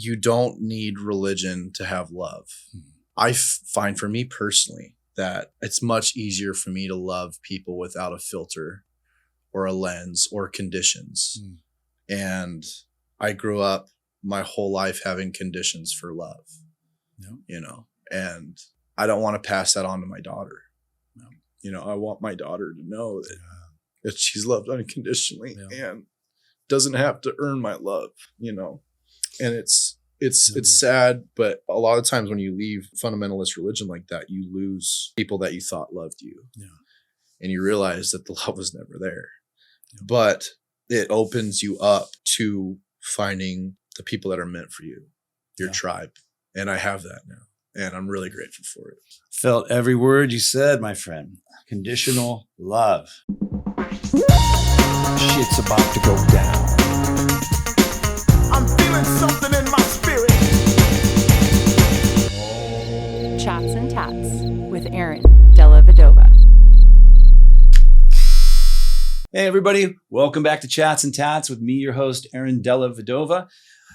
you don't need religion to have love. I find for me personally that it's much easier for me to love people without a filter or a lens or conditions. And I grew up my whole life having conditions for love, you know, and I don't want to pass that on to my daughter. You know, I want my daughter to know that she's loved unconditionally and doesn't have to earn my love, you know. And it's sad, but a lot of times when you leave fundamentalist religion like that, you lose people that you thought loved you. And you realize that the love was never there. But it opens you up to finding the people that are meant for you, your tribe. And I have that now. And I'm really grateful for it. Felt every word you said, my friend. Conditional love. Shit's about to go down. I'm feeling something in my spirit. Chats and Tatts with Della Vedova. Hey, everybody. Welcome back to Chats and Tatts with me, your host, Della Vedova.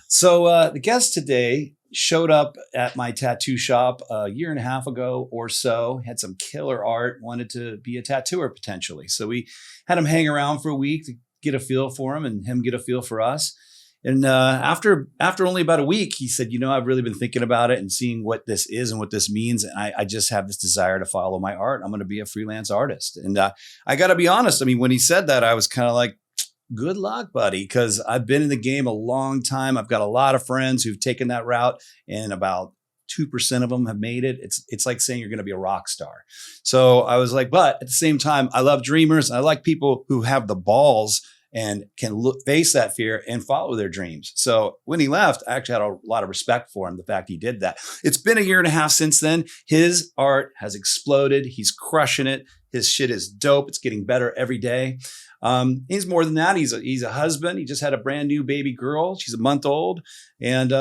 So the guest today showed up at my tattoo shop a year and a half ago or so, had some killer art, wanted to be a tattooer potentially. So we had him hang around for a week to get a feel for him and him get a feel for us. And after only about a week, he said, you know, I've really been thinking about it and seeing what this is and what this means. And I just have this desire to follow my art. I'm going to be a freelance artist. And I got to be honest. I mean, when he said that, I was kind of like, good luck, buddy, because I've been in the game a long time. I've got a lot of friends who've taken that route, and about 2% of them have made it. It's like saying you're going to be a rock star. So I was like, but at the same time, I love dreamers. I like people who have the balls and can face that fear and follow their dreams. So when he left, I actually had a lot of respect for him, the fact he did that. It's been a year and a half since then. His art has exploded. He's crushing it. His shit is dope. It's getting better every day. He's more than that. He's a husband. He just had a brand new baby girl. She's a month old. And,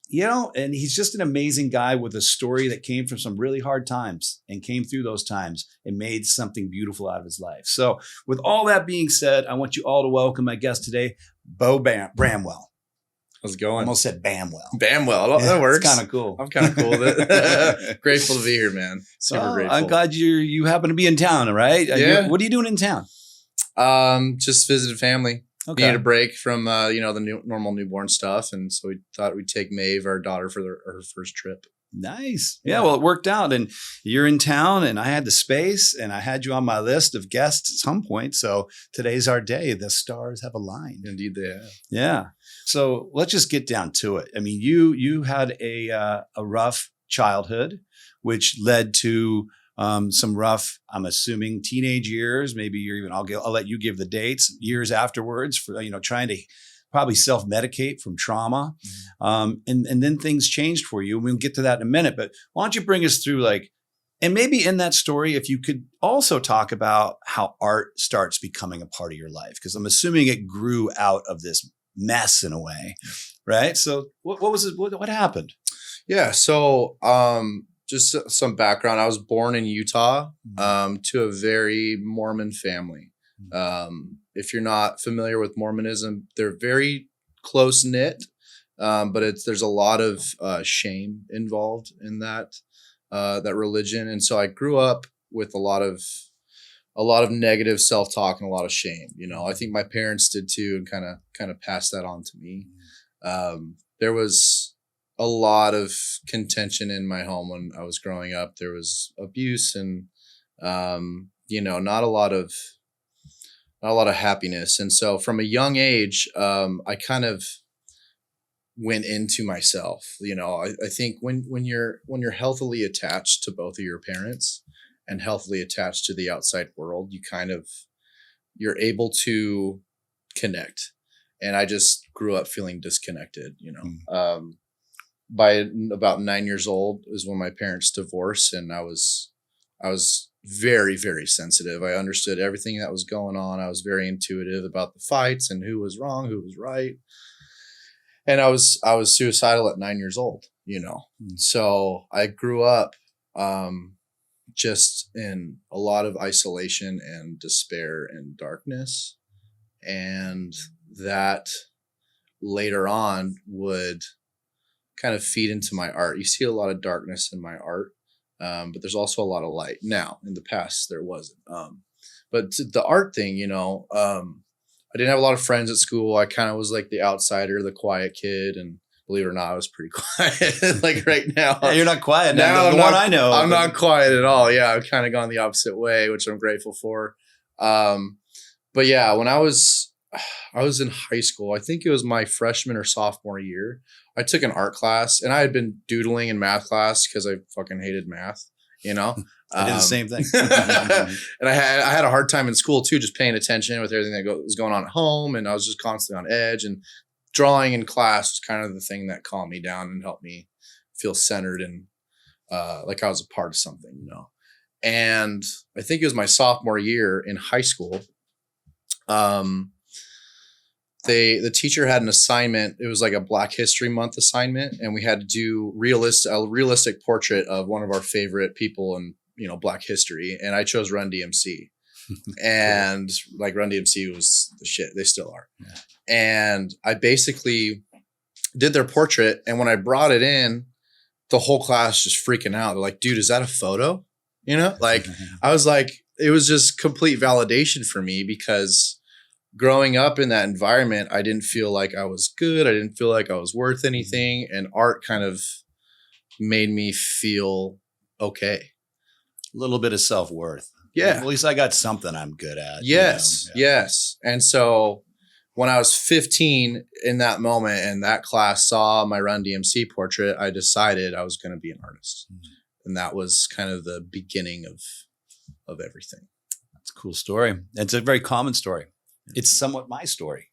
you know, and he's just an amazing guy with a story that came from some really hard times and came through those times and made something beautiful out of his life. So with all that being said, I want you all to welcome my guest today, Bo Bramwell. How's it going? Almost said Bamwell. Bamwell. That works. It's kind of cool. I'm kind of cool with it. Grateful to be here, man. Super grateful. I'm glad you happen to be in town, right? Yeah. What are you doing in town? Just visited family. Okay. Needed a break from the normal newborn stuff, and so we thought we'd take Maeve, our daughter, for her first trip. Nice. Yeah, well, it worked out, and you're in town, and I had the space, and I had you on my list of guests at some point. So today's our day. The stars have aligned. Indeed, they have. Yeah. So let's just get down to it. I mean, you had a rough childhood, which led to some rough, I'm assuming, teenage years. Maybe you're even, I'll let you give the dates, years afterwards for, trying to probably self-medicate from trauma. And then things changed for you. We'll get to that in a minute, but why don't you bring us through and maybe in that story, if you could also talk about how art starts becoming a part of your life, because I'm assuming it grew out of this mess in a way, right? So what was it? What happened? Yeah. So, just some background. I was born in Utah to a very Mormon family. If you're not familiar with Mormonism, they're very close knit, but there's a lot of shame involved in that religion, and so I grew up with a lot of negative self-talk and a lot of shame. I think my parents did too, and kind of passed that on to me. There was a lot of contention in my home when I was growing up. There was abuse and, not a lot of happiness. And so from a young age, I kind of went into myself. I think when you're healthily attached to both of your parents and healthily attached to the outside world, you're able to connect. And I just grew up feeling disconnected, By about 9 years old is when my parents divorced, and I was very, very sensitive. I understood everything that was going on. I was very intuitive about the fights and who was wrong, who was right. And I was suicidal at 9 years old, So I grew up just in a lot of isolation and despair and darkness. And that later on would kind of feed into my art. You see a lot of darkness in my art, but there's also a lot of light. Now, in the past, there wasn't. But the art thing, I didn't have a lot of friends at school. I kind of was like the outsider, the quiet kid, and believe it or not, I was pretty quiet. Like right now, Yeah, you're not quiet now. The one I know, I'm not quiet at all. Yeah, I've kind of gone the opposite way, which I'm grateful for. But yeah, when I was in high school, I think it was my freshman or sophomore year, I took an art class, and I had been doodling in math class because I fucking hated math. I did the same thing. And I had a hard time in school too, just paying attention with everything that was going on at home, and I was just constantly on edge. And drawing in class was kind of the thing that calmed me down and helped me feel centered and like I was a part of something, And I think it was my sophomore year in high school. The teacher had an assignment. It was like a Black History Month assignment, and we had to do a realistic portrait of one of our favorite people in Black history. And I chose Run DMC, and like Run DMC was the shit. They still are. Yeah. And I basically did their portrait, and when I brought it in, the whole class just freaking out. They're like, "Dude, is that a photo?" Like I was like, it was just complete validation for me, because growing up in that environment, I didn't feel like I was good. I didn't feel like I was worth anything. And art kind of made me feel okay. A little bit of self-worth. Yeah. At least I got something I'm good at. Yes. Yes. And so when I was 15 in that moment and that class saw my Run DMC portrait, I decided I was going to be an artist. Mm-hmm. And that was kind of the beginning of everything. That's a cool story. It's a very common story. It's somewhat my story,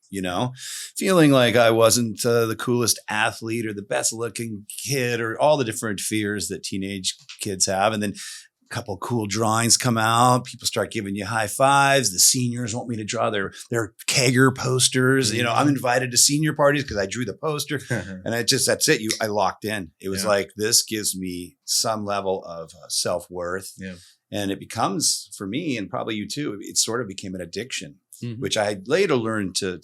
feeling like I wasn't the coolest athlete or the best looking kid, or all the different fears that teenage kids have. And then a couple of cool drawings come out. People start giving you high fives. The seniors want me to draw their kegger posters. Mm-hmm. I'm invited to senior parties because I drew the poster. And that's it. I locked in. It was like, this gives me some level of self-worth. Yeah. And it becomes, for me, and probably you too, it sort of became an addiction. Mm-hmm. Which I later learned to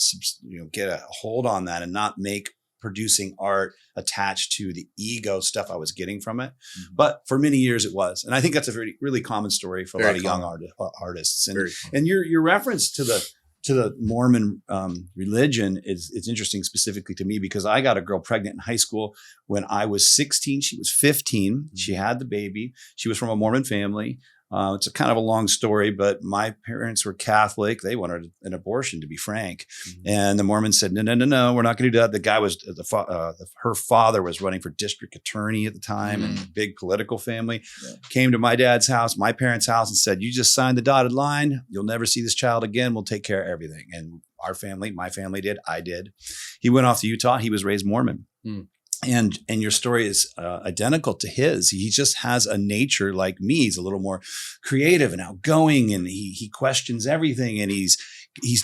get a hold on that and not make producing art attached to the ego stuff I was getting from it. Mm-hmm. But for many years it was. And I think that's a really, really common story for a lot of young artists. And your reference to the Mormon religion is interesting, specifically to me, because I got a girl pregnant in high school when I was 16. She was 15. Mm-hmm. She had the baby. She was from a Mormon family. It's a kind of a long story, but my parents were Catholic. They wanted an abortion, to be frank. Mm-hmm. And the Mormons said, no, we're not going to do that. The guy was, her father was running for district attorney at the time, and a big political family. Yeah. Came to my dad's house, my parents' house, and said, "You just signed the dotted line. You'll never see this child again. We'll take care of everything." And my family did. I did. He went off to Utah. He was raised Mormon. Mm. And your story is identical to his. He just has a nature like me. He's a little more creative and outgoing, and he questions everything, and he's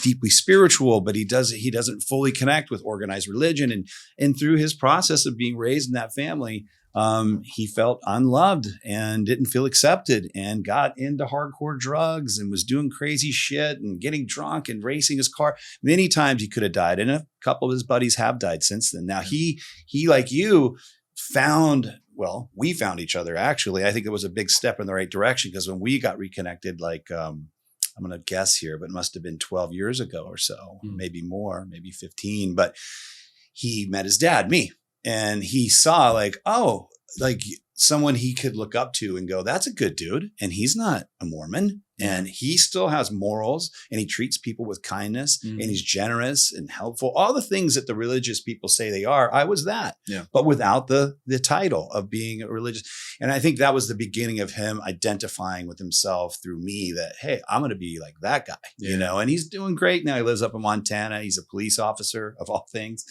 deeply spiritual, but he doesn't fully connect with organized religion. And through his process of being raised in that family, he felt unloved and didn't feel accepted, and got into hardcore drugs and was doing crazy shit and getting drunk and racing his car. Many times he could have died, and a couple of his buddies have died since then. Now he like you we found each other. Actually, I think it was a big step in the right direction, because when we got reconnected, I'm going to guess here, but it must have been 12 years ago or so, maybe more, maybe 15. But he met his dad, me. And he saw someone he could look up to and go, "That's a good dude. And he's not a Mormon. And he still has morals, and he treats people with kindness, and he's generous and helpful." All the things that the religious people say they are, I was that, but without the title of being a religious. And I think that was the beginning of him identifying with himself through me, that, hey, I'm going to be like that guy, and he's doing great now. He lives up in Montana. He's a police officer, of all things.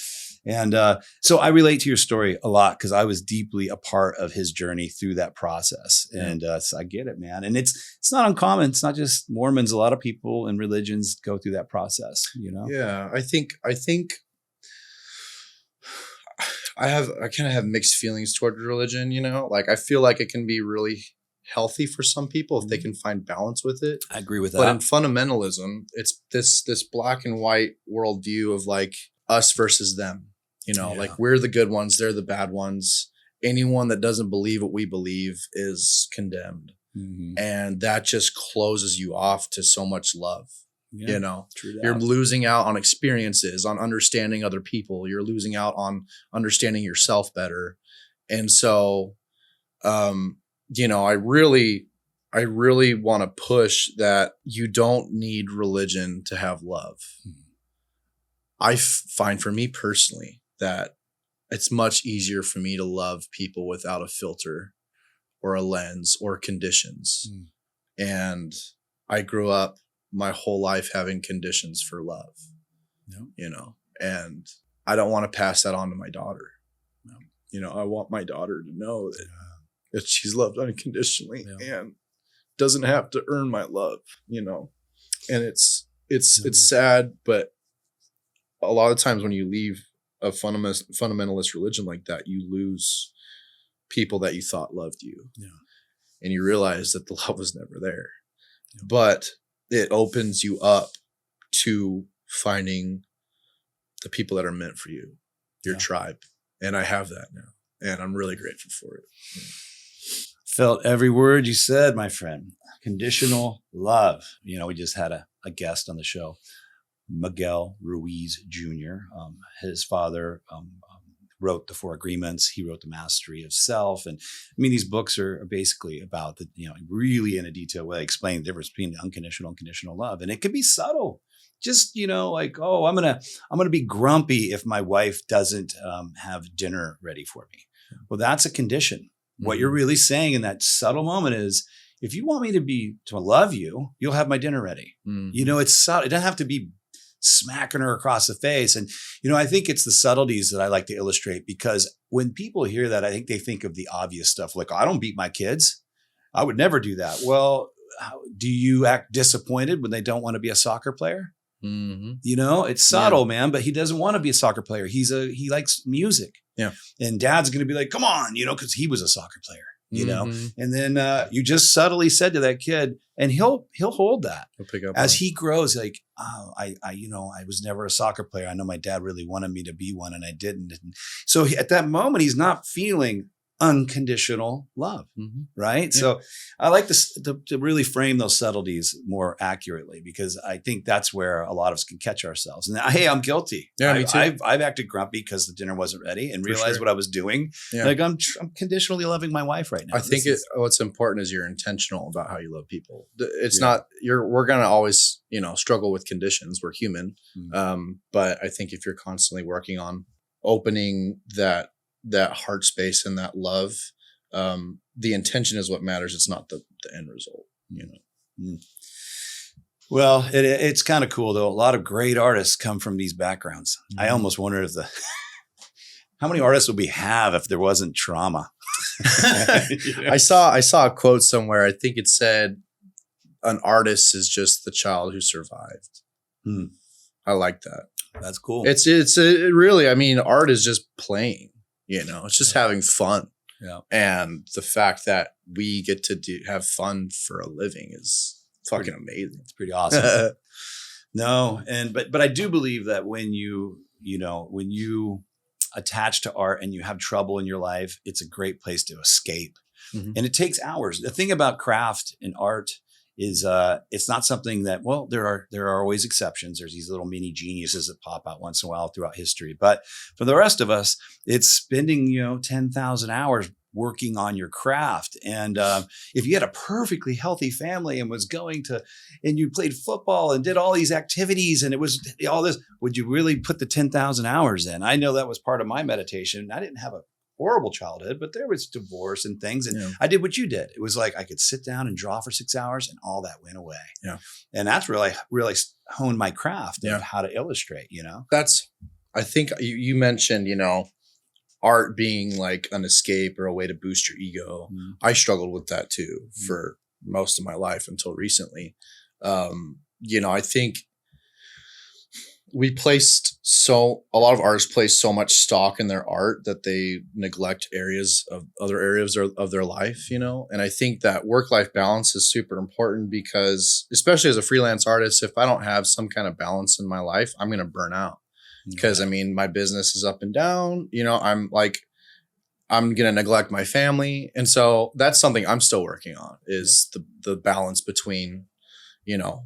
And so I relate to your story a lot, because I was deeply a part of his journey through that process. And so I get it, man. And it's not uncommon. It's not just Mormons. A lot of people in religions go through that process, Yeah, I think I kind of have mixed feelings toward religion, Like, I feel like it can be really healthy for some people if they can find balance with it. I agree with that. But in fundamentalism, it's this black and white worldview of like us versus them. Like we're the good ones, they're the bad ones. Anyone that doesn't believe what we believe is condemned. Mm-hmm. And that just closes you off to so much love. True that. You're losing out on experiences, on understanding other people. You're losing out on understanding yourself better. And so, I really want to push that you don't need religion to have love. Mm-hmm. I find for me personally that it's much easier for me to love people without a filter or a lens or conditions. Mm. And I grew up my whole life having conditions for love, and I don't want to pass that on to my daughter. I want my daughter to know that she's loved unconditionally and doesn't have to earn my love, and it's sad, but a lot of times when you leave a fundamentalist religion like that, you lose people that you thought loved you. And you realize that the love was never there. But it opens you up to finding the people that are meant for you, your tribe. And I have that now. And I'm really grateful for it. Felt every word you said, my friend. Conditional love. We just had a guest on the show, Miguel Ruiz Jr. His father wrote the Four Agreements. He wrote The Mastery of Self. And these books are basically about the, really in a detailed way, explain the difference between unconditional and conditional love. And it can be subtle. Just, like, oh, I'm going to be grumpy if my wife doesn't have dinner ready for me. Well, that's a condition. Mm-hmm. What you're really saying in that subtle moment is, if you want me to love you, you'll have my dinner ready. Mm-hmm. It's subtle. It doesn't have to be smacking her across the face. And, I think it's the subtleties that I like to illustrate, because when people hear that, I think they think of the obvious stuff. Like, I don't beat my kids. I would never do that. Well, do you act disappointed when they don't want to be a soccer player? Mm-hmm. It's subtle, man, but he doesn't want to be a soccer player. He likes music. Yeah. And dad's going to be like, come on, because he was a soccer player. And then you just subtly said to that kid, and he'll hold that. He'll pick up as he grows. Like, oh, I was never a soccer player. I know my dad really wanted me to be one, and I didn't. And so at that moment, he's not feeling unconditional love, right? Yeah. So I like to really frame those subtleties more accurately, because I think that's where a lot of us can catch ourselves. And hey, I'm guilty. Yeah, me too. I've acted grumpy because the dinner wasn't ready, and realized what I was doing. Yeah. Like I'm conditionally loving my wife right now. I think what's important is you're intentional about how you love people. It's not we're gonna always struggle with conditions. We're human, but I think if you're constantly working on opening that heart space and that love, the intention is what matters. It's not the end result, Well, it's kind of cool though. A lot of great artists come from these backgrounds. I almost wonder if how many artists would we have if there wasn't trauma? I saw a quote somewhere. I think it said, an artist is just the child who survived. I like that. That's cool. It's really, art is just playing. It's just having fun. Yeah. And the fact that we get to have fun for a living is fucking amazing. It's pretty awesome. No. But I do believe that when you attach to art and you have trouble in your life, it's a great place to escape. Mm-hmm. And it takes hours. The thing about craft and art is it's not something that, well, there are always exceptions. There's these little mini geniuses that pop out once in a while throughout history. But for the rest of us, it's spending, 10,000 hours working on your craft. And if you had a perfectly healthy family and and you played football and did all these activities and it was all this, would you really put the 10,000 hours in? I know that was part of my meditation. I didn't have a horrible childhood, but there was divorce and things. And I did what you did. It was like I could sit down and draw for 6 hours and all that went away. Yeah. And that's really, really honed my craft of how to illustrate, I think you mentioned, art being like an escape or a way to boost your ego. I struggled with that too for most of my life until recently. I think a lot of artists place so much stock in their art that they neglect other areas of their life, and I think that work-life balance is super important, because especially as a freelance artist, if I don't have some kind of balance in my life, I'm going to burn out. because I mean, my business is up and down, I'm going to neglect my family. And so that's something I'm still working on is the balance between,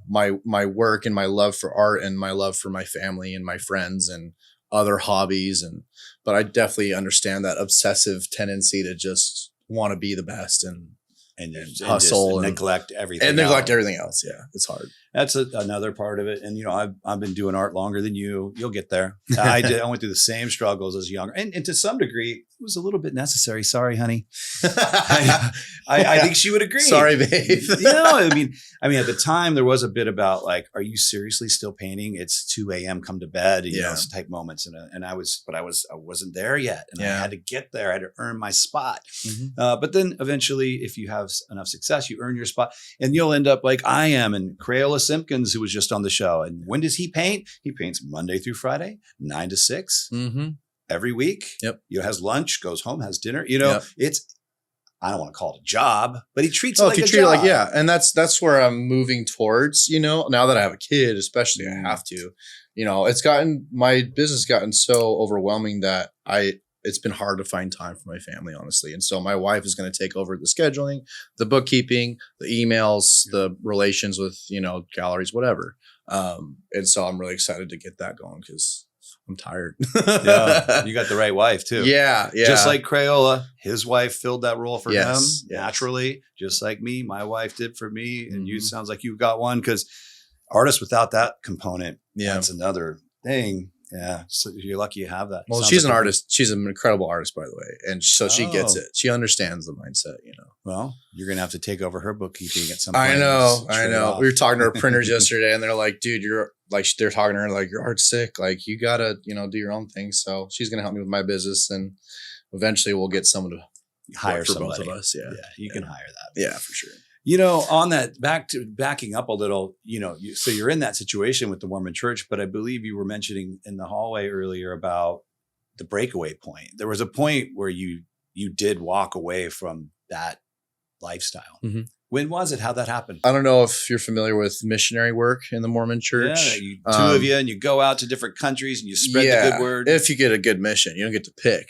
my work and my love for art and my love for my family and my friends and other hobbies. But I definitely understand that obsessive tendency to just want to be the best and hustle and neglect everything and neglect everything else. Yeah. It's hard. That's another part of it. And, I've been doing art longer than you. You'll get there. I went through the same struggles as younger. And to some degree, it was a little bit necessary. Sorry, honey. I think she would agree. Sorry, babe. I mean, at the time there was a bit about like, are you seriously still painting? It's 2 a.m. Come to bed, type moments. And I wasn't there yet. And I had to get there. I had to earn my spot. But then eventually, if you have enough success, you earn your spot and you'll end up like I am and Crayola Simpkins, who was just on the show. And when does he paint? He paints Monday through Friday, 9 to 6 every week. Yep. Has lunch, goes home, has dinner. It's, I don't want to call it a job, but he treats it like if you a treat job. it like, and that's where I'm moving towards, now that I have a kid, especially I have to, my business gotten so overwhelming that it's been hard to find time for my family, honestly. And so my wife is going to take over the scheduling, the bookkeeping, the emails, the relations with, galleries, whatever. And so I'm really excited to get that going because I'm tired. Yeah, you got the right wife too. Yeah. Just like Crayola, his wife filled that role for him naturally, just like me. My wife did for me. And you sounds like you've got one because artists without that component, that's another thing. Yeah. So you're lucky you have that. Well, she's an artist. She's an incredible artist, by the way. And so she gets it. She understands the mindset, Well, you're going to have to take over her bookkeeping at some point. I know. We were talking to our printers yesterday and they're like, dude, they're talking to her like, your art's sick. Like you got to, do your own thing. So she's going to help me with my business and eventually we'll get someone to hire for somebody. both of us. Yeah. You can hire that. Yeah, for sure. On that, backing up a little, so you're in that situation with the Mormon church, but I believe you were mentioning in the hallway earlier about the breakaway point. There was a point where you did walk away from that lifestyle. When was it? How'd that happen? I don't know if you're familiar with missionary work in the Mormon church. Yeah, two of you, and you go out to different countries and you spread the good word. If you get a good mission, you don't get to pick.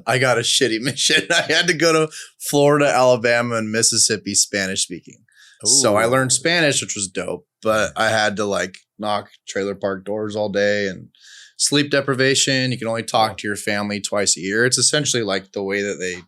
I got a shitty mission. I had to go to Florida, Alabama, and Mississippi Spanish speaking. Ooh. So I learned Spanish, which was dope, but I had to knock trailer park doors all day and sleep deprivation. You can only talk to your family twice a year. It's essentially like the way that they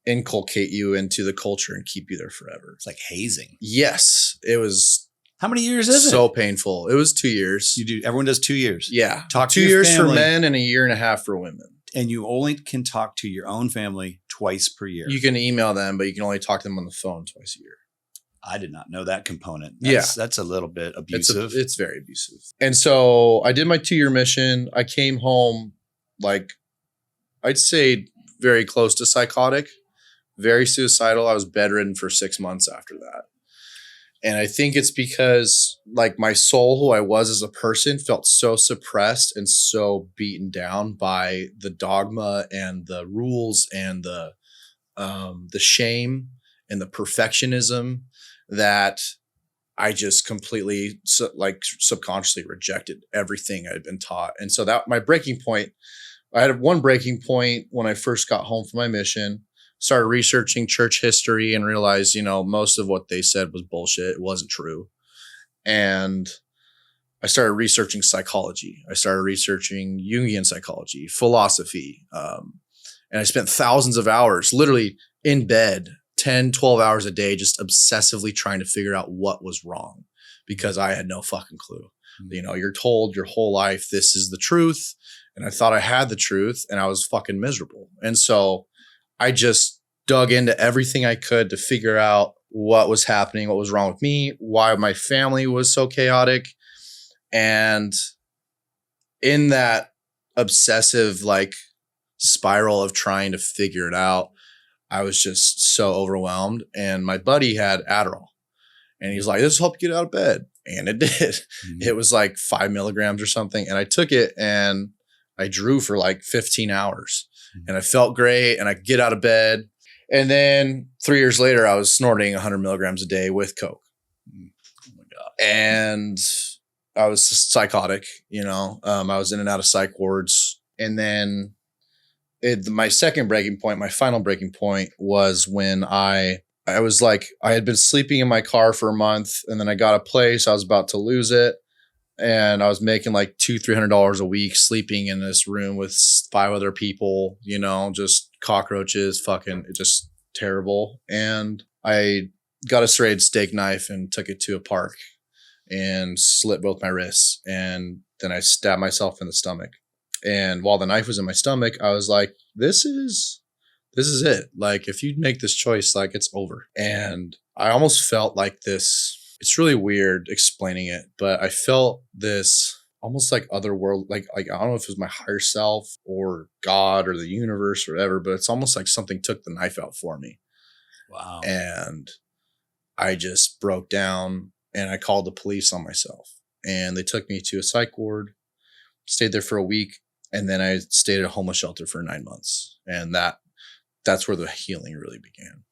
inculcate you into the culture and keep you there forever. It's like hazing. Yes. It was. How many years is it? So painful. It was 2 years. Everyone does 2 years. Yeah. Talk to 2 your years family. for men and a year and a half for women. And you only can talk to your own family twice per year. You can email them, but you can only talk to them on the phone twice a year. I did not know that component. That's a little bit abusive. It's very abusive. And so I did my 2-year mission. I came home I'd say very close to psychotic. Very suicidal. I was bedridden for 6 months after that. And I think it's because my soul, who I was as a person, felt so suppressed and so beaten down by the dogma and the rules and the shame and the perfectionism that I just completely subconsciously rejected everything I'd been taught. And so that my breaking point, I had one breaking point when I first got home from my mission. Started researching church history and realized, most of what they said was bullshit. It wasn't true. And I started researching psychology. I started researching Jungian psychology, philosophy. And I spent thousands of hours literally in bed, 10, 12 hours a day, just obsessively trying to figure out what was wrong because I had no fucking clue. You're told your whole life, this is the truth. And I thought I had the truth and I was fucking miserable. And so I just dug into everything I could to figure out what was happening, what was wrong with me, why my family was so chaotic. And in that obsessive spiral of trying to figure it out, I was just so overwhelmed. And my buddy had Adderall and he's like, this will help you get out of bed. And it did. Mm-hmm. It was 5 milligrams or something. And I took it and I drew for 15 hours. And I felt great and I could get out of bed. And then 3 years later, I was snorting 100 milligrams a day with Coke. Oh my God. And I was psychotic, you know. I was in and out of psych wards. And then my second breaking point, my final breaking point was when I was like, I had been sleeping in my car for a month, and then I got a place. I was about to lose it. And I was making like $200-$300 a week sleeping in this room with 5 other people, you know, just cockroaches, fucking just terrible. And I got a serrated steak knife and took it to a park and slit both my wrists. And then I stabbed myself in the stomach. And while the knife was in my stomach, I was like, this is it. Like, if you make this choice, like, it's over. And I almost felt like this. It's really weird explaining it, but I felt this almost like otherworld, like I don't know if it was my higher self or God or the universe or whatever, but it's almost like something took the knife out for me. Wow. And I just broke down and I called the police on myself. And they took me to a psych ward, stayed there for a week, and then I stayed at a homeless shelter for 9 months. And that's where the healing really began.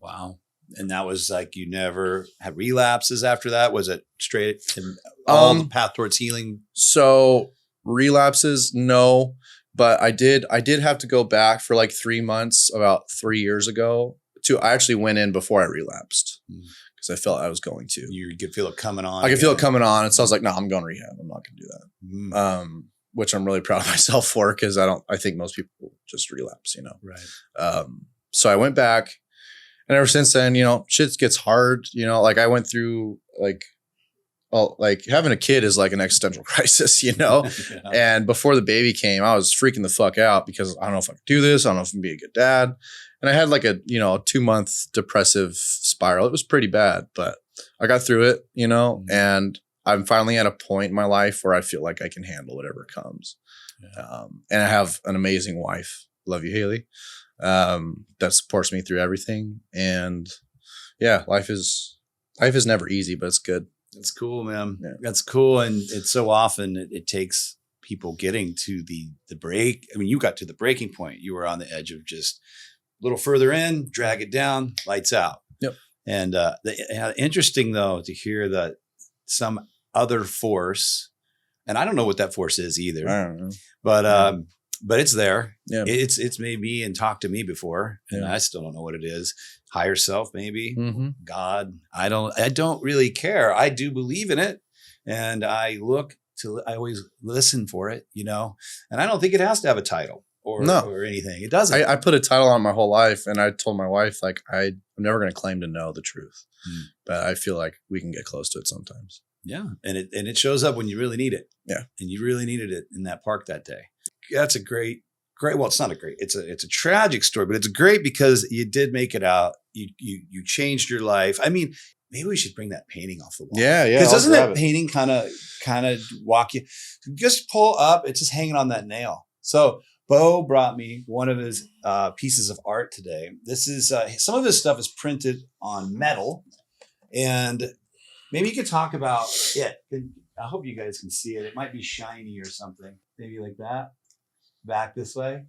Wow. And that was like, you never had relapses after that? Was it straight to all the path towards healing? So relapses, no, but I did have to go back for like 3 months about 3 years ago. I actually went in before I relapsed because I felt I was going to. You could feel it coming on. I could feel it coming on. And so I was like, no, I'm going to rehab. I'm not going to do that. Which I'm really proud of myself for, because I think most people just relapse, you know? Right. So I went back. And ever since then, you know, shit gets hard. You know, like I went through like having a kid is like an existential crisis, you know? Yeah. And before the baby came, I was freaking the fuck out because I don't know if I can do this. I don't know if I can be a good dad. And I had like a 2-month depressive spiral. It was pretty bad, but I got through it, you know, and I'm finally at a point in my life where I feel like I can handle whatever comes. Yeah. And I have an amazing wife. Love you, Haley. That supports me through everything. And yeah, life is never easy, but it's good. That's cool, man. Yeah. That's cool. And it's so often it takes people getting to the break. I mean, you got to the breaking point. You were on the edge of just a little further in, drag it down, lights out. Yep. And interesting though, to hear that some other force, and I don't know what that force is either. I don't know. But it's there. Yeah. It's made me and talked to me before, and Yeah. I still don't know what it is. Higher self, maybe. Mm-hmm. God. I don't really care. I do believe in it, and I always listen for it, you know. And I don't think it has to have a title or anything. It doesn't. I put a title on my whole life, and I told my wife, like, I'm never going to claim to know the truth, but I feel like we can get close to it sometimes. Yeah, and it shows up when you really need it. Yeah, and you really needed it in that park that day. That's a great. Well, it's not a great. It's a tragic story, but it's great because you did make it out. You changed your life. I mean, maybe we should bring that painting off the wall. Yeah. Because doesn't that painting kind of walk you? Just pull up. It's just hanging on that nail. So Bo brought me one of his pieces of art today. This is some of his stuff is printed on metal, and maybe you could talk about it. I hope you guys can see it. It might be shiny or something. Maybe like that. Back this way.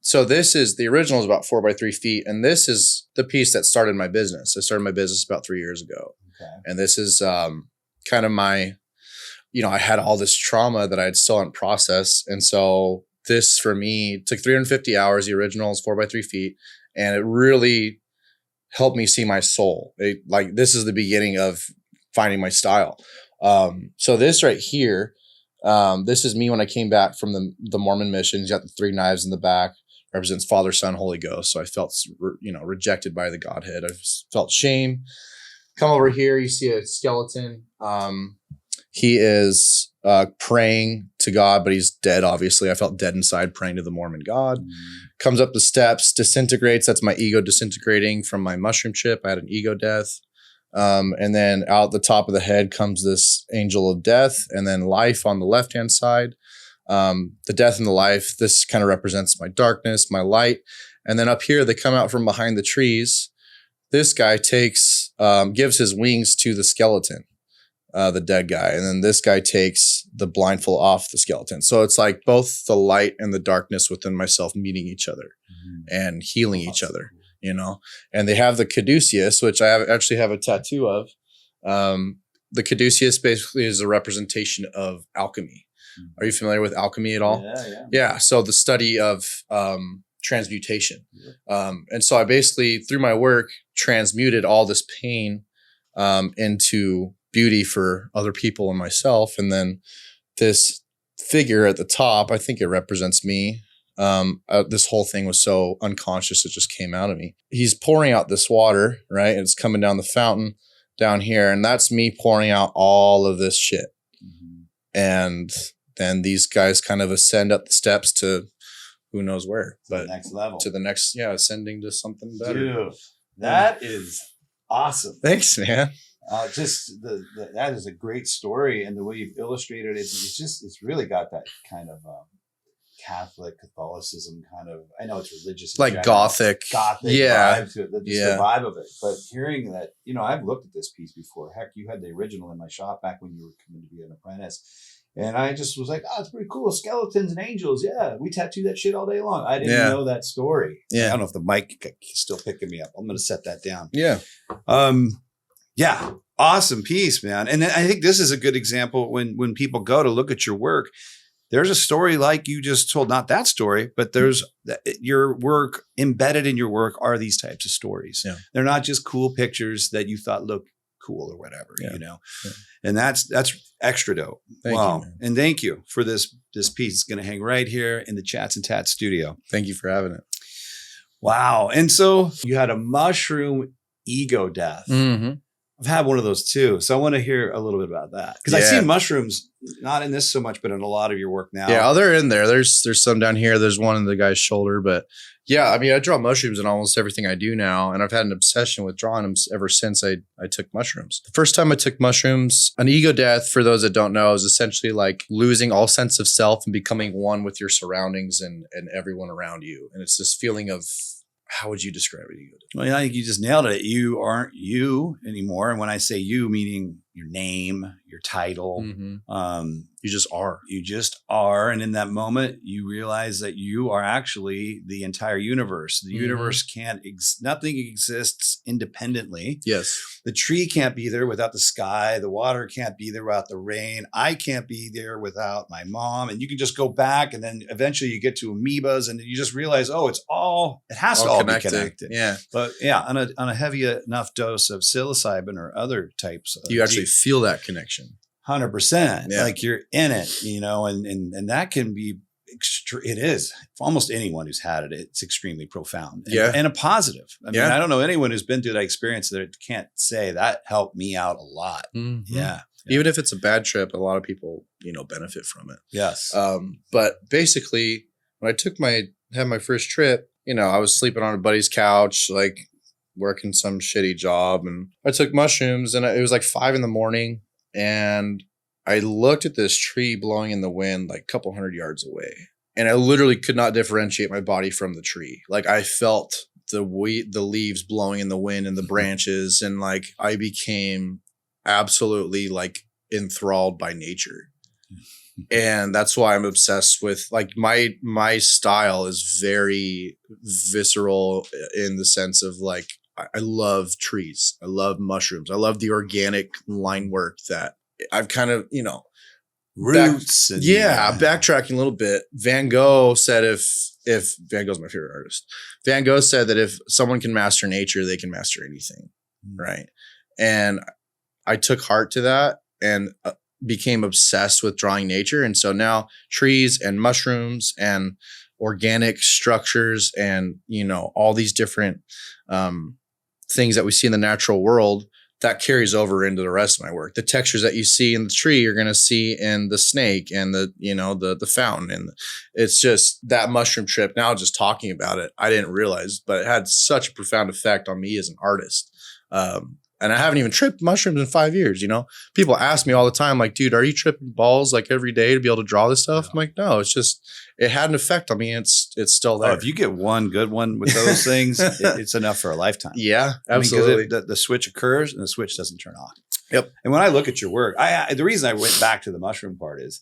So this is the original is about 4 by 3 feet. And this is the piece that started my business. I started my business about 3 years ago. Okay. And this is kind of my, I had all this trauma that I had still in process. And so this for me took 350 hours. The original is 4 by 3 feet. And it really helped me see my soul. This is the beginning of finding my style. So this right here, this is me when I came back from the Mormon mission. He's got the 3 knives in the back, represents Father, Son, Holy Ghost. So I felt, rejected by the Godhead. I felt shame. Come over here. You see a skeleton. He is praying to God, but he's dead. Obviously, I felt dead inside praying to the Mormon God. Comes up the steps, disintegrates. That's my ego disintegrating from my mushroom chip. I had an ego death. And then out the top of the head comes this angel of death, and then life on the left-hand side. The death and the life, this kind of represents my darkness, my light. And then up here, they come out from behind the trees. This guy gives his wings to the skeleton, the dead guy. And then this guy takes the blindfold off the skeleton. So it's like both the light and the darkness within myself meeting each other and healing each other. And they have the caduceus, which I actually have a tattoo of. the caduceus basically is a representation of alchemy. Are you familiar with alchemy at all? Yeah. So the study of transmutation. And so I basically, through my work, transmuted all this pain into beauty for other people and myself. And then this figure at the top, I think it represents me. This whole thing was so unconscious, it just came out of me. He's pouring out this water, right? And it's coming down the fountain down here. And that's me pouring out all of this shit. And then these guys kind of ascend up the steps to who knows where, but the next level, to the next, ascending to something better. Dude, that is awesome. Thanks, man. That is a great story, and the way you've illustrated it, it's really got that kind of Catholic Catholicism kind of. I know it's religious, like Gothic vibe to it, the vibe of it. But hearing that, I've looked at this piece before. Heck, you had the original in my shop back when you were coming to be an apprentice. And I just was like, oh, it's pretty cool. Skeletons and angels. Yeah, we tattoo that shit all day long. I didn't know that story. Yeah. I don't know if the mic is still picking me up. I'm going to set that down. Yeah. Yeah. Awesome piece, man. And I think this is a good example when people go to look at your work. There's a story like you just told, not that story, but there's your work embedded in your work are these types of stories. Yeah. They're not just cool pictures that you thought looked cool or whatever, Yeah. And that's extra dope. Thank wow. you, And thank you for this piece. It's going to hang right here in the Chats and Tatts studio. Thank you for having it. Wow. And so you had a mushroom ego death. Mm-hmm. I've had one of those too. So I want to hear a little bit about that. Because I see mushrooms, not in this so much, but in a lot of your work now. Yeah, they're in there. There's some down here. There's one in the guy's shoulder. But yeah, I mean, I draw mushrooms in almost everything I do now. And I've had an obsession with drawing them ever since I took mushrooms. The first time I took mushrooms, an ego death, for those that don't know, is essentially like losing all sense of self and becoming one with your surroundings and everyone around you. And it's this feeling of, how would you describe it? Well, I think you just nailed it. You aren't you anymore. And when I say you, meaning your name, your title, you just are. You just are. And in that moment, you realize that you are actually the entire universe. The universe can't, nothing exists independently. Yes. The tree can't be there without the sky. The water can't be there without the rain. I can't be there without my mom. And you can just go back, and then eventually you get to amoebas, and you just realize, it has to all be connected. Yeah. But on a heavy enough dose of psilocybin or other types of you actually feel that connection. 100%. Like you're in it, and that can be it is for almost anyone who's had it. It's extremely profound and a positive. I mean, I don't know anyone who's been through that experience that can't say that helped me out a lot. Mm-hmm. Yeah. Even if it's a bad trip, a lot of people, benefit from it. Yes. But basically when I had my first trip, I was sleeping on a buddy's couch, like working some shitty job, and I took mushrooms, and it was like 5 a.m. and I looked at this tree blowing in the wind like a couple 100 yards away, and I literally could not differentiate my body from the tree. Like I felt the leaves blowing in the wind and the branches, and like I became absolutely like enthralled by nature. And that's why I'm obsessed with, like, my style is very visceral in the sense of like, I love trees. I love mushrooms. I love the organic line work that I've kind of, roots. Backtracking a little bit. Van Gogh said if Van Gogh's my favorite artist. Van Gogh said that if someone can master nature, they can master anything. Right. And I took heart to that and became obsessed with drawing nature. And so now trees and mushrooms and organic structures and, all these different things that we see in the natural world, that carries over into the rest of my work. The textures that you see in the tree, you're going to see in the snake and the fountain. And it's just that mushroom trip. Now just talking about it, I didn't realize, but it had such a profound effect on me as an artist. And I haven't even tripped mushrooms in 5 years. People ask me all the time, like, dude, are you tripping balls like every day to be able to draw this stuff? I'm like, no, it's just, it had an effect on me. It's still there. If you get one good one with those things, it's enough for a lifetime. Yeah, absolutely. Because the switch occurs and the switch doesn't turn on. Yep. And when I look at your work, the reason I went back to the mushroom part is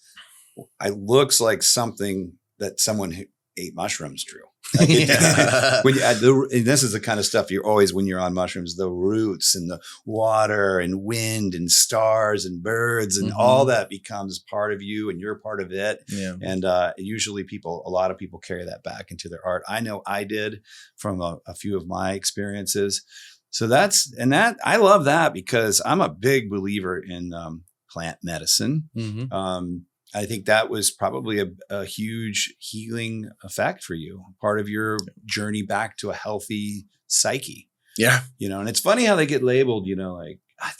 it looks like something that someone who ate mushrooms drew. Like Yeah. and this is the kind of stuff you're always, when you're on mushrooms, the roots and the water and wind and stars and birds and all that becomes part of you and you're part of it. Yeah. And usually a lot of people carry that back into their art. I know I did from a few of my experiences. So I love that because I'm a big believer in plant medicine. I think that was probably a huge healing effect for you, part of your journey back to a healthy psyche. Yeah. And it's funny how they get labeled, like, I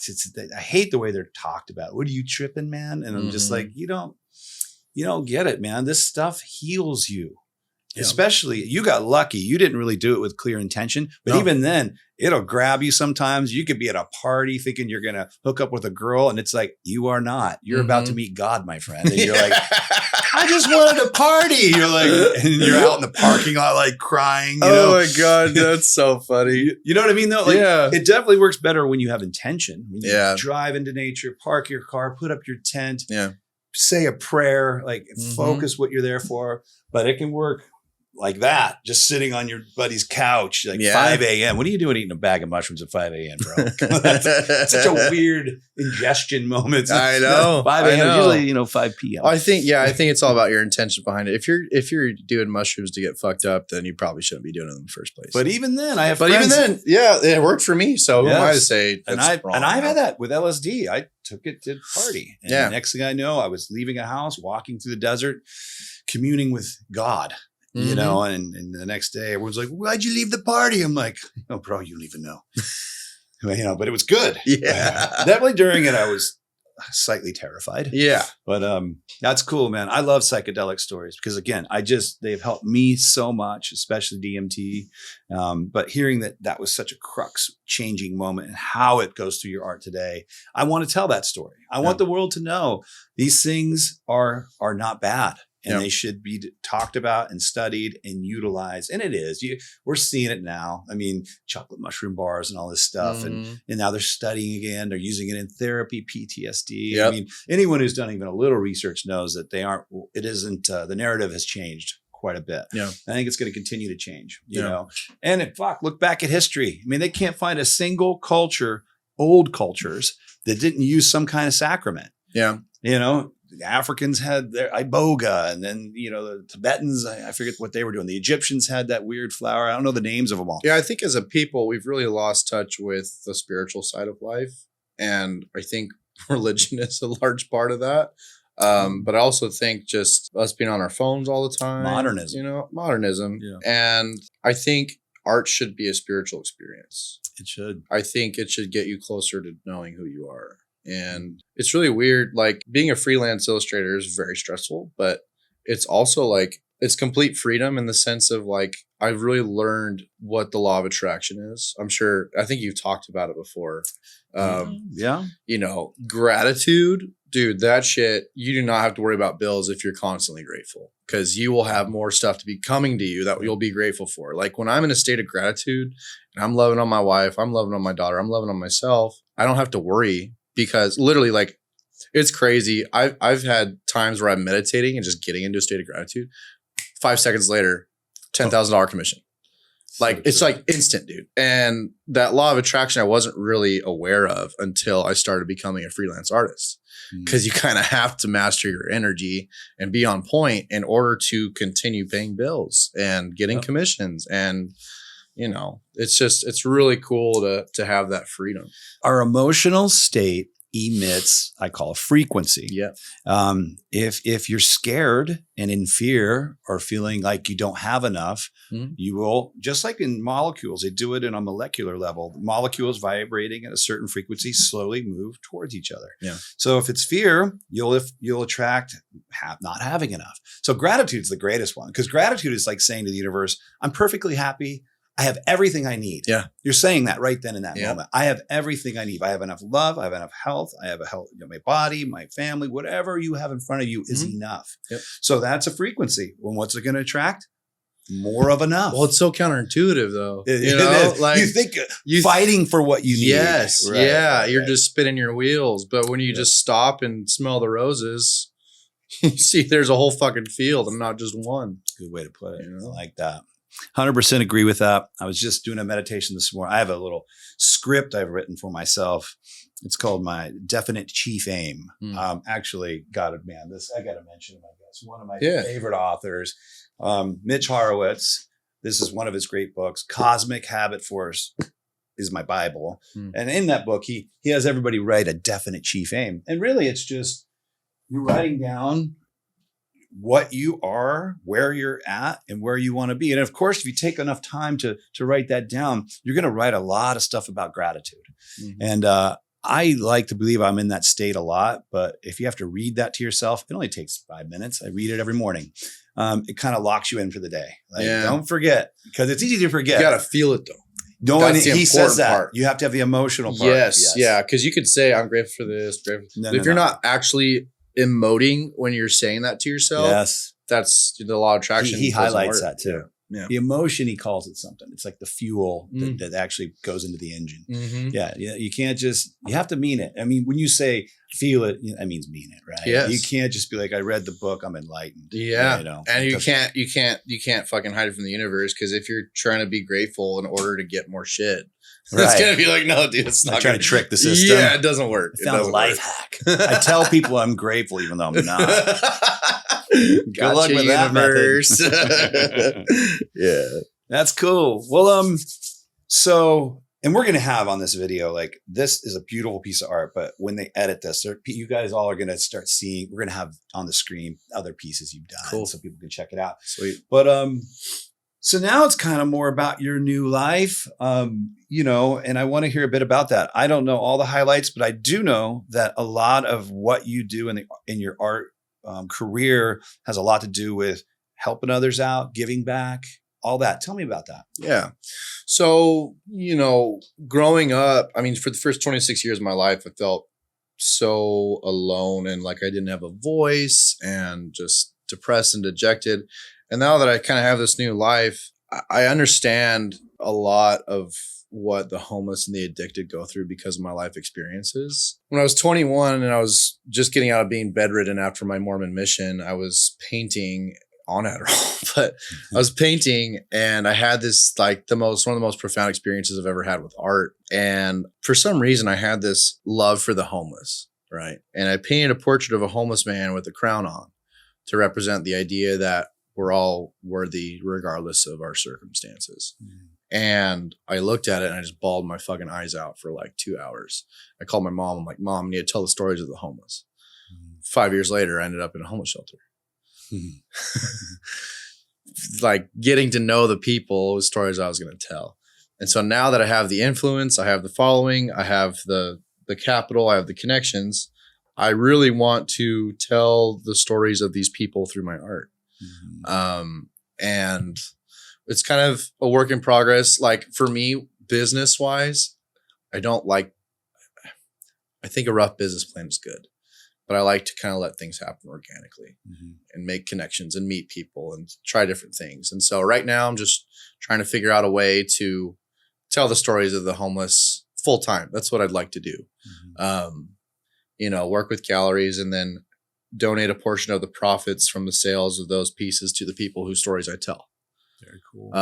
hate the way they're talked about. What are you tripping, man? And I'm just like, you don't get it, man. This stuff heals you. Yeah. Especially, you got lucky. You didn't really do it with clear intention, but even then, it'll grab you sometimes. You could be at a party thinking you're going to hook up with a girl, and it's like, you are not. You're about to meet God, my friend. And you're like, I just wanted to party. You're like, and you're out in the parking lot, like crying. Oh my God, that's so funny. You know what I mean, though? Like, it definitely works better when you have intention. When you drive into nature, park your car, put up your tent, say a prayer, like focus what you're there for. But it can work like that, just sitting on your buddy's couch, like 5 a.m. What are you doing eating a bag of mushrooms at 5 a.m., bro? That's such a weird ingestion moment. I know. 5 a.m. usually, 5 p.m. I think it's all about your intention behind it. If you're doing mushrooms to get fucked up, then you probably shouldn't be doing it in the first place. But even then, I have it worked for me. So who am I to say? And I've had that with LSD. I took it to party. And the next thing I know, I was leaving a house, walking through the desert, communing with God. And the next day everyone's like, why'd you leave the party? I'm like, oh, bro, you don't even know. But it was good. Yeah. Definitely during it, I was slightly terrified. Yeah. But that's cool, man. I love psychedelic stories because, again, they've helped me so much, especially DMT. But hearing that was such a crux changing moment and how it goes through your art today, I want to tell that story. I want the world to know these things are not bad. And they should be talked about and studied and utilized. And it is. We're seeing it now. I mean, chocolate mushroom bars and all this stuff. And now they're studying again. They're using it in therapy, PTSD. Yep. I mean, anyone who's done even a little research knows that the narrative has changed quite a bit. Yeah. I think it's going to continue to change, you know. And look back at history. I mean, they can't find a single culture, old cultures, that didn't use some kind of sacrament. Yeah. The Africans had their iboga, and then, the Tibetans, I forget what they were doing. The Egyptians had that weird flower. I don't know the names of them all. Yeah, I think as a people, we've really lost touch with the spiritual side of life. And I think religion is a large part of that. But I also think just us being on our phones all the time. Modernism. Yeah. And I think art should be a spiritual experience. It should. I think it should get you closer to knowing who you are. And it's really weird. Like, being a freelance illustrator is very stressful, but it's also like, it's complete freedom in the sense of, like, I've really learned what the law of attraction is. I think you've talked about it before. Gratitude, dude, that shit, you do not have to worry about bills if you're constantly grateful, because you will have more stuff to be coming to you that you'll be grateful for. Like, when I'm in a state of gratitude and I'm loving on my wife, I'm loving on my daughter, I'm loving on myself, I don't have to worry. Because literally, like, it's crazy. I've had times where I'm meditating and just getting into a state of gratitude. 5 seconds later, $10,000 commission. Like, it's like instant, dude. And that law of attraction I wasn't really aware of until I started becoming a freelance artist. Because you kind of have to master your energy and be on point in order to continue paying bills and getting commissions. And it's really cool to have that freedom. Our emotional state emits, I call, a frequency. Yeah. If you're scared and in fear or feeling like you don't have enough, you will, just like in molecules, they do it in a molecular level. Molecules vibrating at a certain frequency slowly move towards each other. Yeah. So if it's fear, you'll attract not having enough. So gratitude is the greatest one, because gratitude is like saying to the universe, I'm perfectly happy. I have everything I need. Yeah. You're saying that right then in that moment. I have everything I need. I have enough love. I have enough health. I have my body, my family, whatever you have in front of you is enough. Yep. So that's a frequency. Well, what's it going to attract? More of enough. Well, it's so counterintuitive, though. Like, you think fighting for what you need. Yes. Right, yeah. Right, you're just spinning your wheels. But when you just stop and smell the roses, you see there's a whole fucking field and not just one. Good way to put it. I like that. 100% agree with that. I was just doing a meditation this morning. I have a little script I've written for myself. It's called my definite chief aim. Actually, got it, man. I got to mention him, I guess. One of my favorite authors, Mitch Horowitz. This is one of his great books. Cosmic Habit Force is my Bible. And in that book, he has everybody write a definite chief aim. And really, it's just you're writing down what you are, where you're at, and where you want to be. And of course, if you take enough time to write that down, you're going to write a lot of stuff about gratitude. And I like to believe I'm in that state a lot, but if you have to read that to yourself, it only takes 5 minutes. I read it every morning. It kind of locks you in for the day. Like, don't forget, because it's easy to forget. You got to feel it though. He says that part. You have to have the emotional part. Yes. Yeah. Because you could say, I'm grateful for this. But if you're not actually emoting when you're saying that to yourself, that's the law of attraction. He highlights that too. Yeah. The emotion, he calls it something. It's like the fuel that actually goes into the engine. Yeah. You can't just, you have to mean it. I mean, when you say feel it, that means mean it, right? Yes. You can't just be like, I read the book, I'm enlightened. Yeah. You know? And you can't fucking hide it from the universe, because if you're trying to be grateful in order to get more shit, it's going to be like, no, dude, it's not trying to trick the system. Yeah, it doesn't work. I found a life hack. I tell people I'm grateful even though I'm not. Good luck with that universe. Yeah. That's cool. Well, so, and we're going to have on this video, like, this is a beautiful piece of art, but when they edit this, you guys all are going to start seeing, we're going to have on the screen other pieces you've done so people can check it out. Sweet. But, so now it's kind of more about your new life, you know, and I want to hear a bit about that. I don't know all the highlights, but I do know that a lot of what you do in your art career has a lot to do with helping others out, giving back, all that. Tell me about that. Yeah. So, you know, growing up, I mean, for the first 26 years of my life, I felt so alone and like I didn't have a voice and just depressed and dejected. And now that I kind of have this new life, I understand a lot of what the homeless and the addicted go through because of my life experiences. When I was 21 and I was just getting out of being bedridden after my Mormon mission, I was painting on Adderall, but I was painting and I had this like one of the most profound experiences I've ever had with art. And for some reason I had this love for the homeless, right? And I painted a portrait of a homeless man with a crown on to represent the idea that we're all worthy regardless of our circumstances. And I looked at it and I just bawled my fucking eyes out for like 2 hours. I called my mom. I'm like, Mom, I need to tell the stories of the homeless. 5 years later, I ended up in a homeless shelter. Like getting to know the people, the stories I was going to tell. And so now that I have the influence, I have the following, I have the capital, I have the connections, I really want to tell the stories of these people through my art. And it's kind of a work in progress. Like for me, business wise, I think a rough business plan is good, but I like to kind of let things happen organically and make connections and meet people and try different things. And so right now I'm just trying to figure out a way to tell the stories of the homeless full time. That's what I'd like to do. You know, work with galleries and then donate a portion of the profits from the sales of those pieces to the people whose stories I tell. Very cool.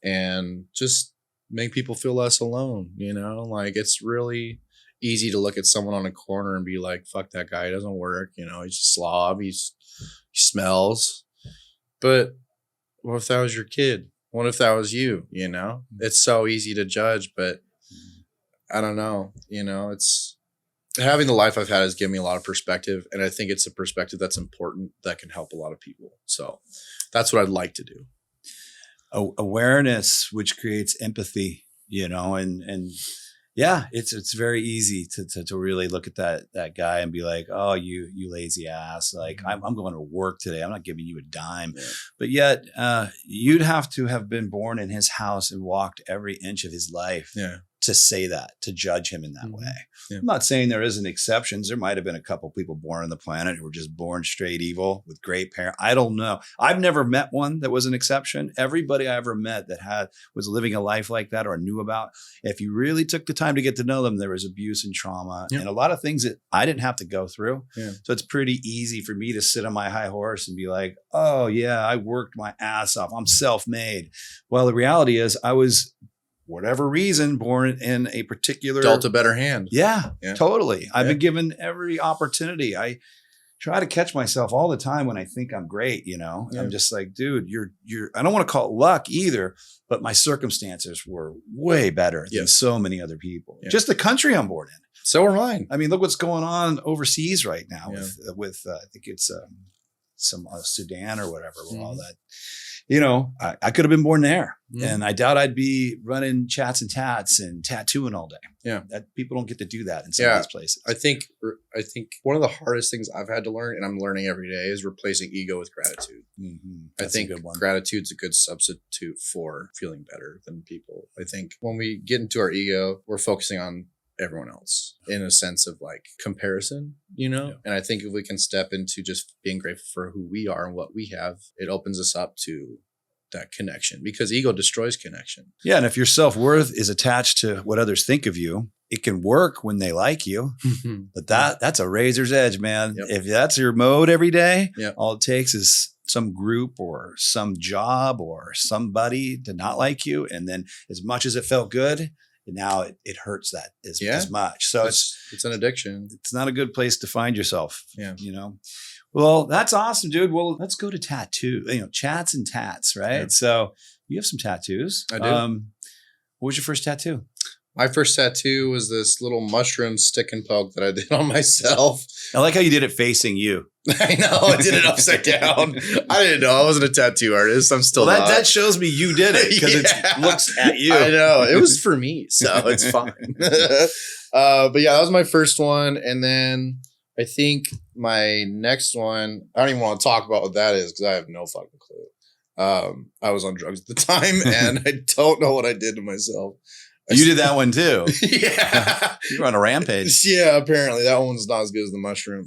And just make people feel less alone, you know, like it's really easy to look at someone on a corner and be like, fuck that guy, he doesn't work, you know, he's a slob, he smells. But what if that was your kid? What if that was you, you know? It's so easy to judge, but I don't know, you know, it's having the life I've had has given me a lot of perspective. And I think it's a perspective that's important that can help a lot of people. So that's what I'd like to do. Awareness, which creates empathy, you know, and yeah, it's very easy to really look at that guy and be like, oh, you lazy ass. Like I'm going to work today. I'm not giving you a dime, but yet you'd have to have been born in his house and walked every inch of his life to say that, to judge him in that way. Yeah. I'm not saying there isn't exceptions. There might have been a couple people born on the planet who were just born straight evil with great parents. I don't know. I've never met one that was an exception. Everybody I ever met that was living a life like that or knew about, if you really took the time to get to know them, there was abuse and trauma and a lot of things that I didn't have to go through. Yeah. So it's pretty easy for me to sit on my high horse and be like, oh yeah, I worked my ass off. I'm self-made. Well, the reality is I was, whatever reason, born in a particular dealt a better hand. Yeah. Totally. I've been given every opportunity. I try to catch myself all the time when I think I'm great, you know. I'm just like, dude, you're I don't want to call it luck either, but my circumstances were way better than so many other people. Just the country I'm born in. So are mine. I mean, look what's going on overseas right now with I think it's some Sudan or whatever, where all that. You know, I could have been born there, and I doubt I'd be running Chats and Tatts and tattooing all day. Yeah, that people don't get to do that in some of these places. I think one of the hardest things I've had to learn, and I'm learning every day, is replacing ego with gratitude. I think gratitude's a good substitute for feeling better than people. I think when we get into our ego, we're focusing on everyone else in a sense of like comparison, you know? And I think if we can step into just being grateful for who we are and what we have, it opens us up to that connection, because ego destroys connection. Yeah. And if your self-worth is attached to what others think of you, it can work when they like you, but that's a razor's edge, man. If that's your mode every day, all it takes is some group or some job or somebody to not like you. And then as much as it felt good, now it hurts that as much. So it's an addiction. It's not a good place to find yourself. You know? Well, that's awesome, dude. Well, let's go to tattoo, Chats and Tatts, right? Yeah. So you have some tattoos. I do. What was your first tattoo? My first tattoo was this little mushroom stick and poke that I did on myself. I like how you did it facing you. I know. I did it upside down. I didn't know. I wasn't a tattoo artist. I'm still not. That shows me you did it because it looks at you. I know. It was for me, so it's fine. But yeah, that was my first one. And then I think my next one, I don't even want to talk about what that is because I have no fucking clue. I was on drugs at the time and I don't know what I did to myself. You did that one too. Yeah. You were on a rampage. Yeah, apparently. That one's not as good as the mushroom.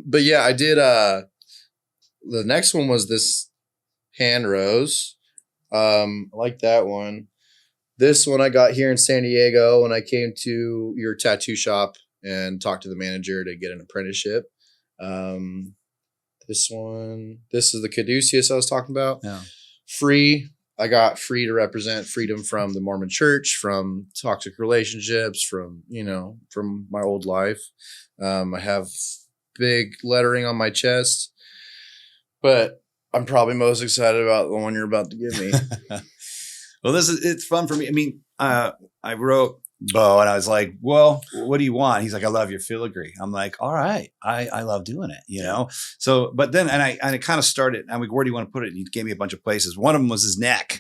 But yeah, I did the next one was this hand rose. I like that one. This one I got here in San Diego when I came to your tattoo shop and talked to the manager to get an apprenticeship. This is the Caduceus I was talking about. Yeah. Free. I got free to represent freedom from the Mormon church, from toxic relationships, from my old life. I have big lettering on my chest, but I'm probably most excited about the one you're about to give me. Well, it's fun for me. I mean, I wrote Bo and I was like, well, what do you want? He's like, I love your filigree. I'm like, all right, I love doing it, you know? So, but then, and I kind of started, I'm like, where do you want to put it? And he gave me a bunch of places. One of them was his neck.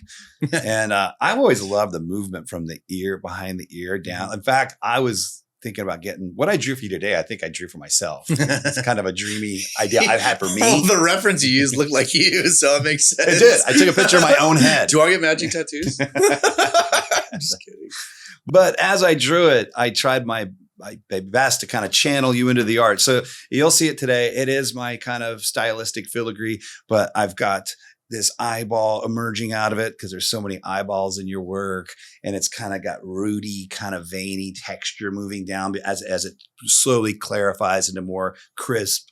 And I've always loved the movement from the ear, behind the ear down. In fact, I was thinking about getting what I drew for you today. I think I drew for myself. It's kind of a dreamy idea I've had for me. Oh, the reference you used looked like you, so it makes sense. It did. I took a picture of my own head. Do you want to get matching tattoos? I'm just kidding. But as I drew it, I tried my best to kind of channel you into the art. So you'll see it today. It is my kind of stylistic filigree, but I've got this eyeball emerging out of it because there's so many eyeballs in your work, and it's kind of got rooty, kind of veiny texture moving down as it slowly clarifies into more crisp,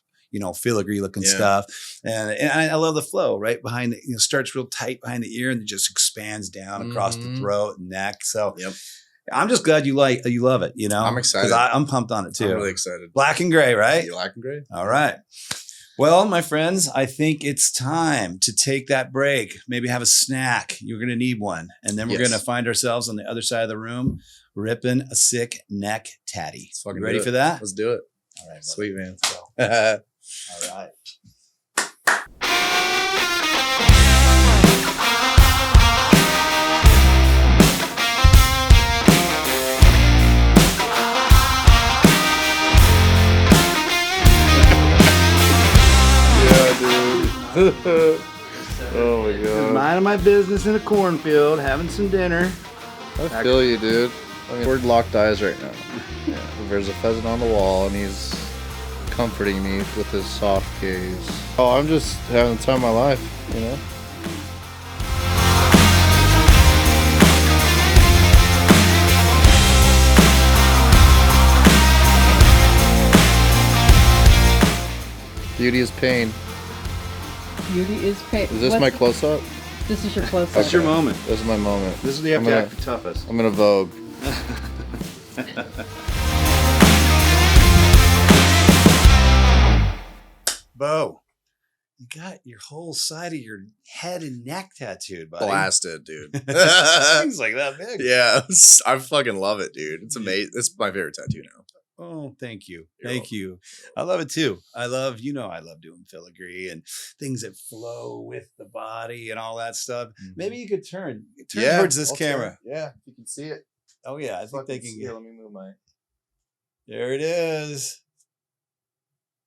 filigree looking stuff. And I love the flow right behind it. Starts real tight behind the ear and it just expands down across the throat and neck. So I'm just glad you love it. I'm excited. Because I'm pumped on it too. I'm really excited. Black and gray, right? Black and gray. All right. Well, my friends, I think it's time to take that break. Maybe have a snack. You're going to need one. And then we're going to find ourselves on the other side of the room ripping a sick neck tatty. You ready for that? Let's do it. All right. Sweet, man. Let's go. All right. Oh my god. Minding my business in a cornfield, having some dinner. I feel you, dude. I mean, we're locked eyes right now. Yeah, there's a pheasant on the wall, and he's comforting me with his soft gaze. Oh, I'm just having the time of my life, you know? Beauty is pain. Beauty is pain. Is this my close-up? This is your close-up. That's your moment. This is my moment. This is the you have to act the toughest. I'm gonna Vogue. Bo, you got your whole side of your head and neck tattooed, buddy. Blasted, dude. Things like that big. Yeah, I fucking love it, dude. It's amazing. It's my favorite tattoo now. Oh, thank you. You're Thank you. I love it too. I love doing filigree and things that flow with the body and all that stuff. Mm-hmm. Maybe you could turn towards this I'll camera. turn. Yeah, you can see it. Oh yeah, I think they can get. Let me move my. There it is.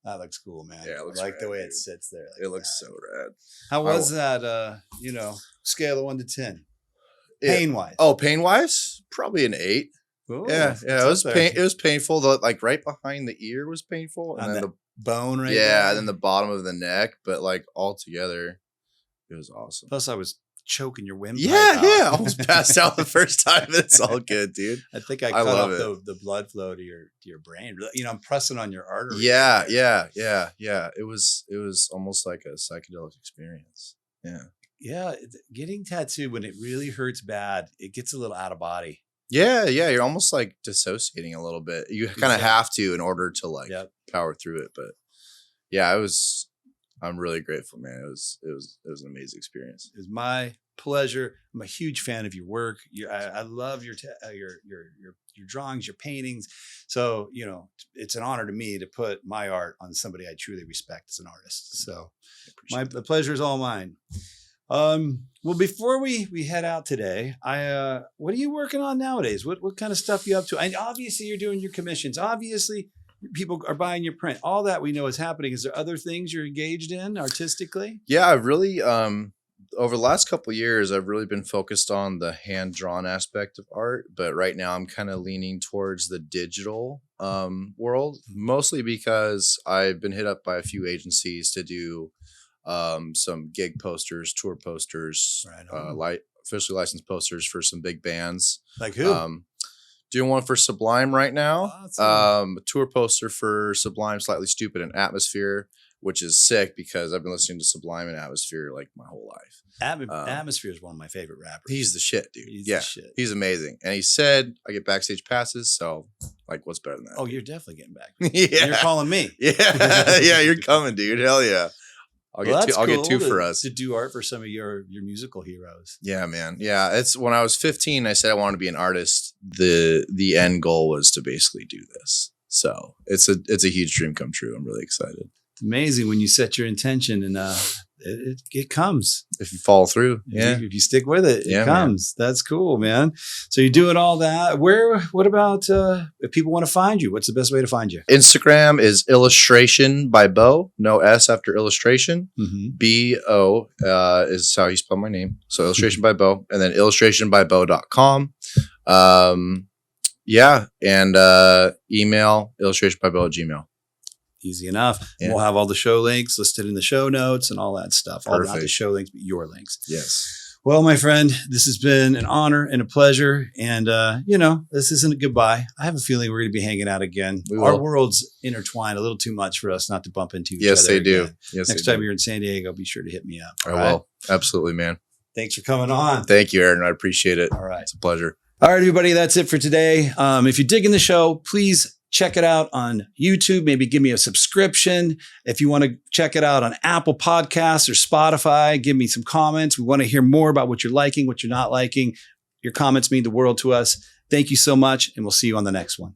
That looks cool, man. Yeah, it looks I like the rad, way dude. it sits there. It looks so rad. How was that? Scale of 1 to 10, pain wise. Oh, pain wise, probably an 8. Ooh, Yeah. it's It was up there. It was painful. Like right behind the ear was painful, and On then the bone right yeah, there. and then the bottom of the neck. But like all together, it was awesome. Plus, I was choking your windpipe Yeah, out. yeah. I almost passed out the first time. It's all good, dude. I think I I cut love off the blood flow to your brain. I'm pressing on your artery. Yeah. It was almost like a psychedelic experience. Yeah. Yeah, getting tattooed when it really hurts bad, it gets a little out of body. Yeah. You're almost like dissociating a little bit. You kind of have to in order to like power through it. But yeah, I'm really grateful, man. It was an amazing experience. It was my pleasure. I'm a huge fan of your work. I love your drawings, your paintings. So, it's an honor to me to put my art on somebody I truly respect as an artist. So the pleasure is all mine. Well, before we head out today, what are you working on nowadays? What kind of stuff you up to? And obviously you're doing your commissions. Obviously people are buying your print. All that we know is happening. Is there other things you're engaged in artistically? Yeah, I've really, over the last couple of years, I've really been focused on the hand-drawn aspect of art. But right now I'm kind of leaning towards the digital world, mostly because I've been hit up by a few agencies to do some gig posters, tour posters, officially licensed posters for some big bands. Like who? Doing one for Sublime right now. Awesome. A tour poster for Sublime, Slightly Stupid, and Atmosphere, which is sick because I've been listening to Sublime and Atmosphere like my whole life. Atmosphere is one of my favorite rappers. He's the shit, dude. He's the shit. He's amazing. And he said I get backstage passes, so like what's better than that? Oh, you're definitely getting back. Yeah. And you're calling me. Yeah. Yeah, you're coming, dude. Hell yeah. I'll get cool two for us. To do art for some of your musical heroes. Yeah, man. Yeah. It's when I was 15, I said I wanted to be an artist. The end goal was to basically do this. So it's a huge dream come true. I'm really excited. It's amazing when you set your intention and it comes. If you follow through. Yeah. If you stick with it, Yeah, it comes. Man. That's cool, man. So you're doing all that. What about if people want to find you? What's the best way to find you? Instagram is illustration by Bo. No S after illustration. Mm-hmm. BO is how you spell my name. So illustration by Bo, and then illustrationbybo.com. Yeah. And email illustrationbybo@gmail.com. Easy enough. Yeah. We'll have all the show links listed in the show notes and all that stuff. All not the show links, but your links. Yes. Well, my friend, this has been an honor and a pleasure. And, this isn't a goodbye. I have a feeling we're going to be hanging out again. Our worlds intertwine a little too much for us not to bump into each other. Yes, they do. Again. Yes, Next time you're in San Diego, be sure to hit me up. I will. Absolutely, man. Thanks for coming on. Thank you, Aaron. I appreciate it. All right. It's a pleasure. All right, everybody. That's it for today. If you're digging the show, please check it out on YouTube. Maybe give me a subscription. If you want to check it out on Apple Podcasts or Spotify, give me some comments. We want to hear more about what you're liking, what you're not liking. Your comments mean the world to us. Thank you so much, and we'll see you on the next one.